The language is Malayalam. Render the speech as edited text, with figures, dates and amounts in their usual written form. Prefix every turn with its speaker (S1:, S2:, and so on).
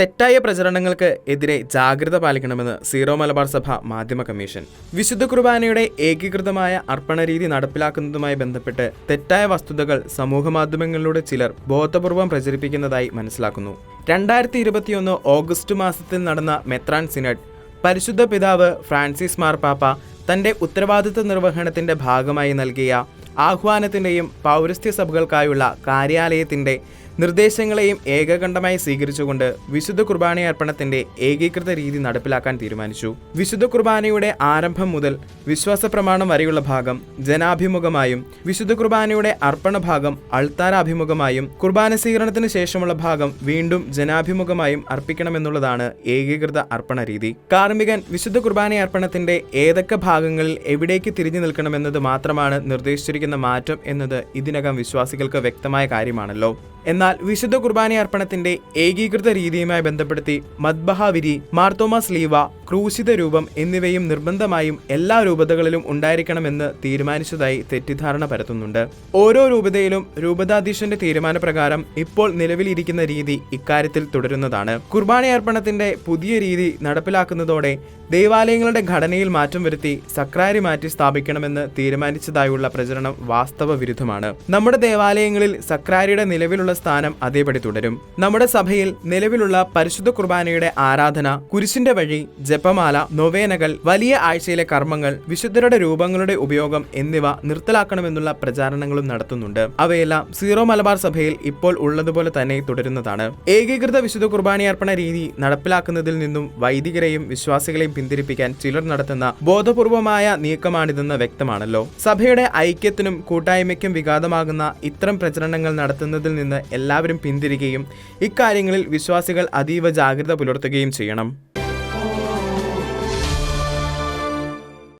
S1: തെറ്റായ പ്രചരണങ്ങൾക്ക് എതിരെ ജാഗ്രത പാലിക്കണമെന്ന് സീറോ മലബാർ സഭ മാധ്യമ കമ്മീഷൻ. വിശുദ്ധ കുർബാനയുടെ ഏകീകൃതമായ അർപ്പണരീതി നടപ്പിലാക്കുന്നതുമായി ബന്ധപ്പെട്ട് തെറ്റായ വസ്തുതകൾ സമൂഹമാധ്യമങ്ങളിലൂടെ ചിലർ ബോധപൂർവം പ്രചരിപ്പിക്കുന്നതായി മനസ്സിലാക്കുന്നു. 2021 ഓഗസ്റ്റ് മാസത്തിൽ നടന്ന മെത്രാൻ സിനഡ് പരിശുദ്ധ പിതാവ് ഫ്രാൻസിസ് മാർപ്പാപ്പ തന്റെ ഉത്തരവാദിത്വ നിർവഹണത്തിന്റെ ഭാഗമായി നൽകിയ ആഹ്വാനത്തിന്റെയും പൗരസ്ത്യ സഭകൾക്കായുള്ള കാര്യാലയത്തിന്റെ നിർദ്ദേശങ്ങളെയും ഏകകണ്ഠമായി സ്വീകരിച്ചുകൊണ്ട് വിശുദ്ധ കുർബാനയർപ്പണത്തിന്റെ ഏകീകൃത രീതി നടപ്പിലാക്കാൻ തീരുമാനിച്ചു. വിശുദ്ധ കുർബാനയുടെ ആരംഭം മുതൽ വിശ്വാസ പ്രമാണം വരെയുള്ള ഭാഗം ജനാഭിമുഖമായും, വിശുദ്ധ കുർബാനയുടെ അർപ്പണ ഭാഗം അൾത്താരാഭിമുഖമായും, കുർബാന സ്വീകരണത്തിന് ശേഷമുള്ള ഭാഗം വീണ്ടും ജനാഭിമുഖമായും അർപ്പിക്കണമെന്നുള്ളതാണ് ഏകീകൃത അർപ്പണ രീതി. കാർമ്മികൻ വിശുദ്ധ കുർബാനയർപ്പണത്തിന്റെ ഏതൊക്കെ ഭാഗങ്ങളിൽ എവിടേക്ക് തിരിഞ്ഞു നിൽക്കണമെന്നത് മാത്രമാണ് നിർദ്ദേശിച്ചിരിക്കുന്ന മാറ്റം എന്നത് ഇതിനകം വിശ്വാസികൾക്ക് വ്യക്തമായ കാര്യമാണല്ലോ. എന്നാൽ വിശുദ്ധ കുർബാനയർപ്പണത്തിന്റെ ഏകീകൃത രീതിയുമായി ബന്ധപ്പെടുത്തി മദ്ബഹ വിരി, മാർത്തോമാ സ്ലീവ, ക്രൂശിത രൂപം എന്നിവയും നിർബന്ധമായും എല്ലാ രൂപതകളിലും ഉണ്ടായിരിക്കണമെന്ന് തീരുമാനിച്ചതായി തെറ്റിദ്ധാരണ പരത്തുന്നുണ്ട്. ഓരോ രൂപതയിലും രൂപതാധീശന്റെ തീരുമാനപ്രകാരം ഇപ്പോൾ നിലവിലിരിക്കുന്ന രീതി ഇക്കാര്യത്തിൽ തുടരുന്നതാണ്. കുർബാനയർപ്പണത്തിന്റെ പുതിയ രീതി നടപ്പിലാക്കുന്നതോടെ ദേവാലയങ്ങളുടെ ഘടനയിൽ മാറ്റം വരുത്തി സക്രാരി മാറ്റി സ്ഥാപിക്കണമെന്ന് തീരുമാനിച്ചതായുള്ള പ്രചരണം വാസ്തവ വിരുദ്ധമാണ്. നമ്മുടെ ദേവാലയങ്ങളിൽ സക്രാരിയുടെ നിലവിലുള്ള സ്ഥാനം അതേപടി തുടരും. നമ്മുടെ സഭയിൽ നിലവിലുള്ള പരിശുദ്ധ കുർബാനയുടെ ആരാധന, കുരിശിന്റെ വഴി, ജപമാല, നൊവേനകൾ, വലിയ ആഴ്ചയിലെ കർമ്മങ്ങൾ, വിശുദ്ധരുടെ രൂപങ്ങളുടെ ഉപയോഗം എന്നിവ നിർത്തലാക്കണമെന്നുള്ള പ്രചാരണങ്ങളും നടത്തുന്നുണ്ട്. അവയെല്ലാം സീറോ മലബാർ സഭയിൽ ഇപ്പോൾ ഉള്ളതുപോലെ തന്നെ തുടരുന്നതാണ്. ഏകീകൃത വിശുദ്ധ കുർബാനയർപ്പണ രീതി നടപ്പിലാക്കുന്നതിൽ നിന്നും വൈദികരെയും വിശ്വാസികളെയും പിന്തിരിപ്പിക്കാൻ ചിലർ നടത്തുന്ന ബോധപൂർവമായ നീക്കമാണിതെന്ന് വ്യക്തമാണല്ലോ. സഭയുടെ ഐക്യത്തിനും കൂട്ടായ്മയ്ക്കും വിഘാതമാകുന്ന ഇത്തരം പ്രചരണങ്ങൾ നടത്തുന്നതിൽ നിന്ന് എല്ലാവരും പിന്തിരിയുകയും ഇക്കാര്യങ്ങളിൽ വിശ്വാസികൾ അതീവ ജാഗ്രത പുലർത്തുകയും ചെയ്യണം.